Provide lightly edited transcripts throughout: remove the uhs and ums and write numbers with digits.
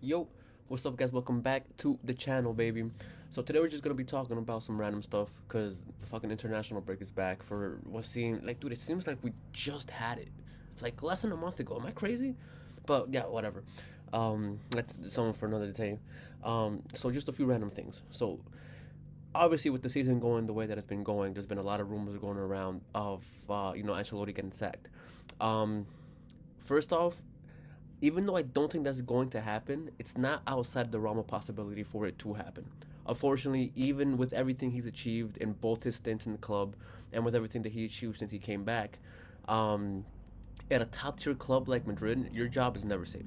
Yo, what's up, guys? Welcome back to the channel, baby. So today we're just gonna be talking about some random stuff because fucking international break is back for what seemed like, dude. It seems like we just had it, like less than a month ago. Am I crazy? But yeah, whatever. That's something for another day. So just a few random things. So obviously, with the season going the way that it's been going, there's been a lot of rumors going around of Ancelotti getting sacked. Um, First off, even though I don't think that's going to happen, it's not outside the realm of possibility for it to happen. Unfortunately, even with everything he's achieved in both his stints in the club and with everything that he achieved since he came back, um, at a top tier club like Madrid, your job is never safe.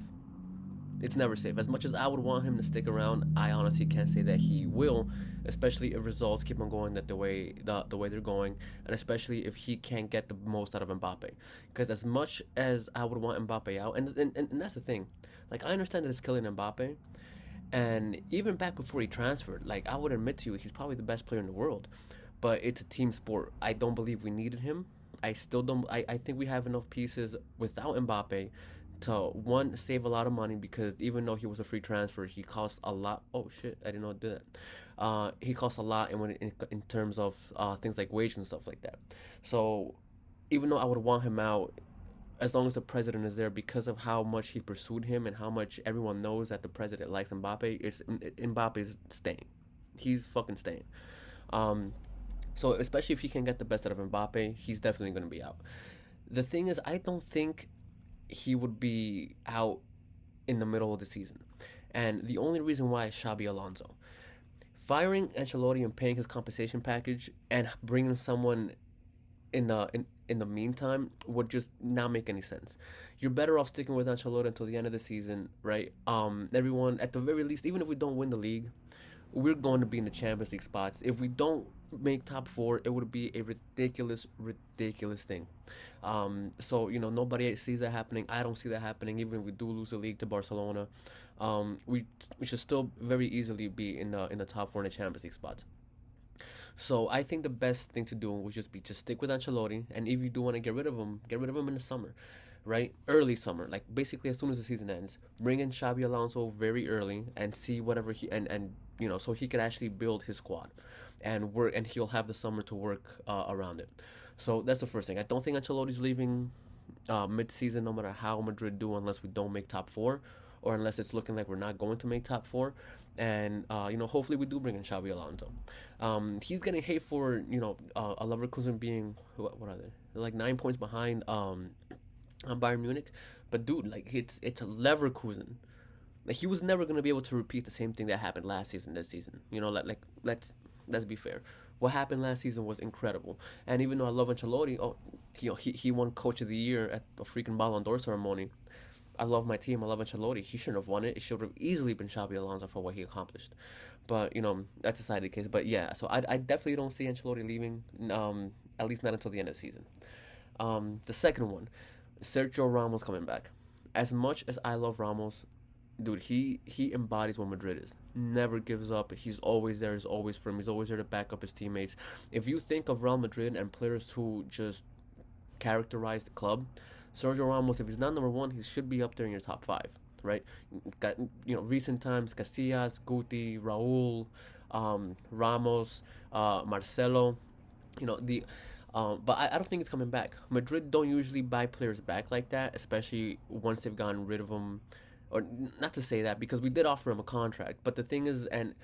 It's never safe. As much as I would want him to stick around, I honestly can't say that he will, especially if results keep on going that the way they're going, and especially if he can't get the most out of Mbappe. Because as much as I would want Mbappe out, and that's the thing, like I understand that it's killing Mbappe, and even back before he transferred, like I would admit to you, he's probably the best player in the world, but it's a team sport. I don't believe we needed him. I still don't. I think we have enough pieces without Mbappe to one save a lot of money because even though he was a free transfer, he costs a lot. Oh shit, I didn't know I did that. He costs a lot in terms of things like wage and stuff like that. So even though I would want him out, as long as the president is there, because of how much he pursued him and how much everyone knows that the president likes Mbappe, is Mbappe is staying. He's fucking staying. Um, so especially if he can get the best out of Mbappe, he's definitely going to be out. The thing is, I don't think he would be out in the middle of the season. And the only reason why is Xabi Alonso. Firing Ancelotti and paying his compensation package and bringing someone in the meantime would just not make any sense. You're better off sticking with Ancelotti until the end of the season, right? Everyone at the very least, even if we don't win the league, we're going to be in the Champions League spots. If we don't make top four, it would be a ridiculous, ridiculous thing. So nobody sees that happening. I don't see that happening. Even if we do lose the league to Barcelona, we should still very easily be in the top four in the Champions League spots. So I think the best thing to do would just be just stick with Ancelotti, and if you do want to get rid of him in the summer, right? Early summer, like basically as soon as the season ends. Bring in Xabi Alonso very early and see whatever he and so he could actually build his squad, and work, and he'll have the summer to work around it. So that's the first thing. I don't think Ancelotti's leaving mid-season, no matter how Madrid do, unless we don't make top four, or unless it's looking like we're not going to make top four. And hopefully we do bring in Xabi Alonso. He's getting hate for a Leverkusen being what are they? They're like 9 points behind on Bayern Munich, but dude, like it's a Leverkusen. Like he was never gonna be able to repeat the same thing that happened last season. This season, let's be fair. What happened last season was incredible, and even though I love Ancelotti, he won Coach of the Year at a freaking Ballon d'Or ceremony. I love my team. I love Ancelotti. He shouldn't have won it. It should have easily been Xabi Alonso for what he accomplished. But that's a side case. But yeah, so I definitely don't see Ancelotti leaving. At least not until the end of the season. The second one, Sergio Ramos coming back. As much as I love Ramos, dude, he embodies what Madrid is. Never gives up. He's always there. He's always firm. He's always there to back up his teammates. If you think of Real Madrid and players who just characterize the club, Sergio Ramos, if he's not number one, he should be up there in your top five, right? Got recent times, Casillas, Guti, Raúl, Ramos, Marcelo, the. But I don't think it's coming back. Madrid don't usually buy players back like that, especially once they've gotten rid of them. Or not to say that, because we did offer him a contract, but the thing is, and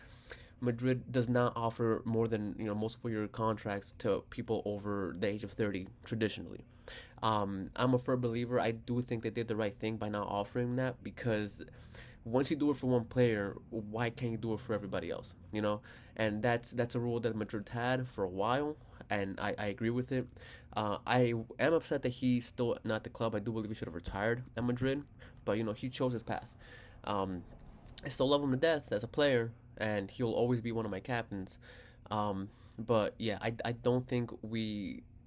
Madrid does not offer more than multiple year contracts to people over the age of 30 traditionally. I'm a firm believer. I do think they did the right thing by not offering that, because once you do it for one player, why can't you do it for everybody else? And that's a rule that Madrid had for a while, and I agree with it. I am upset that he's still not at the club. I do believe he should have retired at Madrid, but he chose his path. I still love him to death as a player, and he'll always be one of my captains. But yeah, I don't think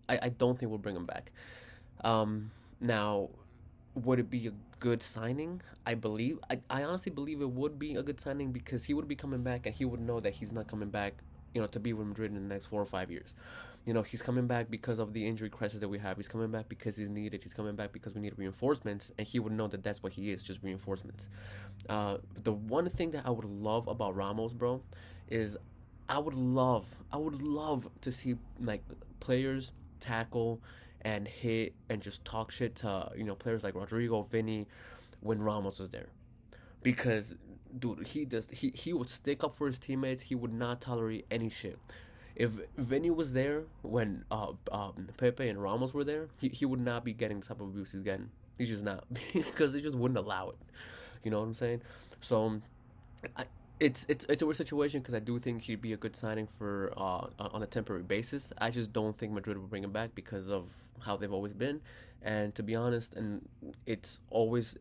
I don't think we'll bring him back. Now, would it be a good signing? I honestly believe it would be a good signing, because he would be coming back and he would know that he's not coming back, to be with Madrid in the next 4 or 5 years. He's coming back because of the injury crisis that we have. He's coming back because he's needed. He's coming back because we need reinforcements, and he would know that that's what he is, just reinforcements. The one thing that I would love about Ramos, bro, is I would love to see like players tackle and hit and just talk shit to players like Rodrigo, Vinny, when Ramos was there, because dude, he would stick up for his teammates. He would not tolerate any shit. If Vinny was there when Pepe and Ramos were there, he would not be getting the type of abuse he's getting. He's just not because they just wouldn't allow it. You know what I'm saying? So, it's a weird situation because I do think he'd be a good signing for on a temporary basis. I just don't think Madrid will bring him back because of how they've always been, and to be honest, and it's always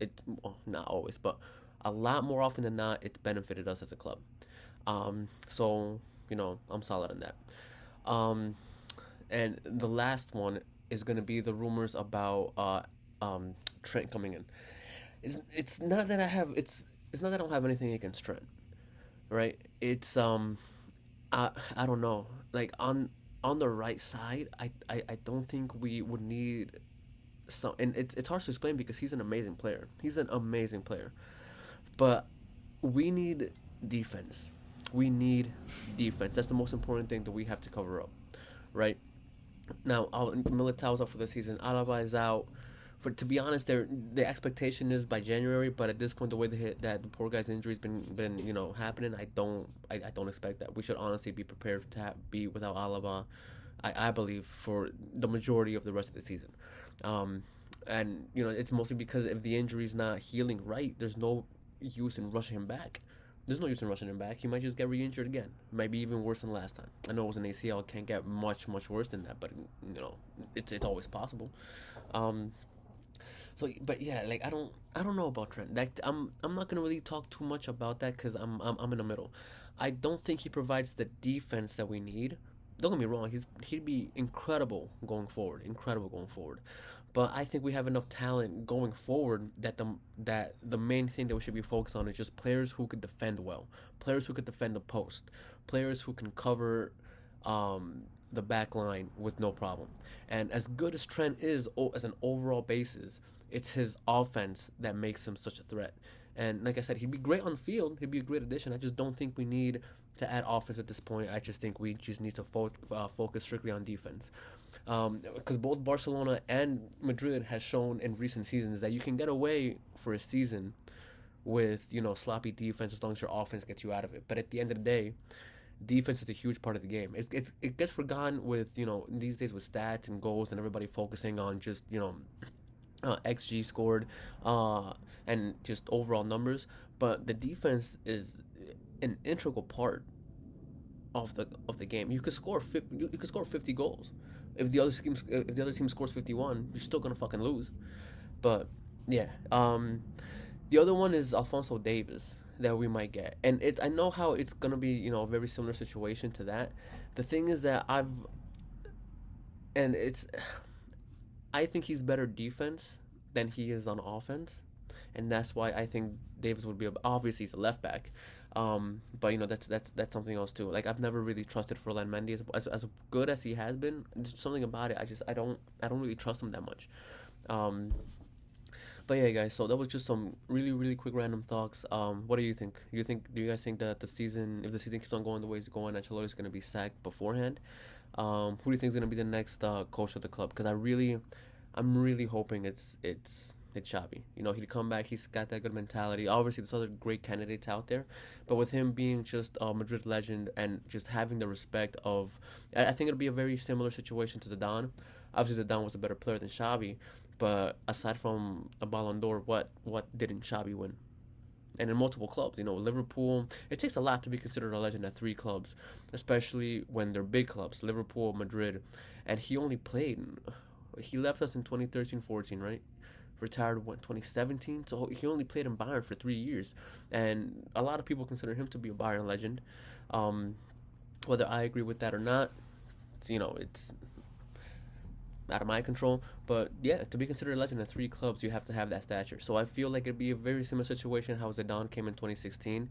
not always, but a lot more often than not, it's benefited us as a club. So I'm solid on that. And the last one is gonna be the rumors about Trent coming in. It's not that it's not that I don't have anything against Trent, right? It's I don't know. Like on the right side, I don't think we would need some, and it's hard to explain because he's an amazing player. He's an amazing player. But we need defense. We need defense. That's the most important thing that we have to cover up, right? Now, Militao's out for the season. Alaba is out. To be honest, the expectation is by January, but at this point, the way that the poor guy's injury's been happening, I don't expect that. We should honestly be prepared to be without Alaba, I believe, for the majority of the rest of the season. And it's mostly because if the injury's not healing right, there's no use in rushing him back. There's no use in rushing him back. He might just get re-injured again. It might be even worse than last time. I know it was an ACL. It can't get much worse than that, but it's always possible. So, but yeah, like I don't know about Trent. Like I'm not gonna really talk too much about that because I'm in the middle. I don't think he provides the defense that we need. Don't get me wrong. He'd be incredible going forward. But I think we have enough talent going forward that the main thing that we should be focused on is just players who could defend well, players who could defend the post, players who can cover the back line with no problem. And as good as Trent is as an overall basis, it's his offense that makes him such a threat. And like I said, he'd be great on the field. He'd be a great addition. I just don't think we need to add offense at this point. I just think we just need to focus strictly on defense. Because both Barcelona and Madrid has shown in recent seasons that you can get away for a season with sloppy defense as long as your offense gets you out of it. But at the end of the day, defense is a huge part of the game. It gets forgotten with these days with stats and goals and everybody focusing on just XG scored and just overall numbers. But the defense is an integral part of the game. You could score 50 goals. If the other team scores 51, you're still gonna fucking lose. But yeah, the other one is Alphonso Davies that we might get, and I know how it's gonna be a very similar situation to that. The thing is that I think he's better defense than he is on offense, and that's why I think Davies would be obviously he's a left back. But that's something else too. Like I've never really trusted Ferland Mendy as good as he has been. There's something about it. I don't really trust him that much. But yeah, guys. So that was just some really really quick random thoughts. What do you think? Do you guys think that if the season keeps on going the way it's going, Ancelotti's going to be sacked beforehand? Who do you think is going to be the next coach of the club? Because I'm really hoping it's Xavi. He'd come back. He's got that good mentality. Obviously, there's other great candidates out there, but with him being just a Madrid legend and just having the respect of, I think it'll be a very similar situation to Zidane. Obviously, Zidane was a better player than Xavi, but aside from a Ballon d'Or, what didn't Xavi win? And in multiple clubs, Liverpool. It takes a lot to be considered a legend at 3 clubs, especially when they're big clubs, Liverpool, Madrid, and he only played. He left us in 2013-14, right? Retired 2017, so he only played in Bayern for 3 years, and a lot of people consider him to be a Bayern legend. Whether I agree with that or not, it's out of my control. But yeah, to be considered a legend at 3 clubs, you have to have that stature. So I feel like it'd be a very similar situation how Zidane came in 2016,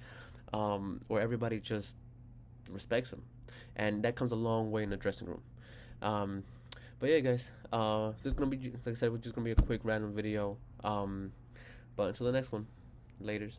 where everybody just respects him, and that comes a long way in the dressing room. Um, but yeah, guys, this is gonna be, like I said, we're just gonna be a quick random video. But until the next one, laters.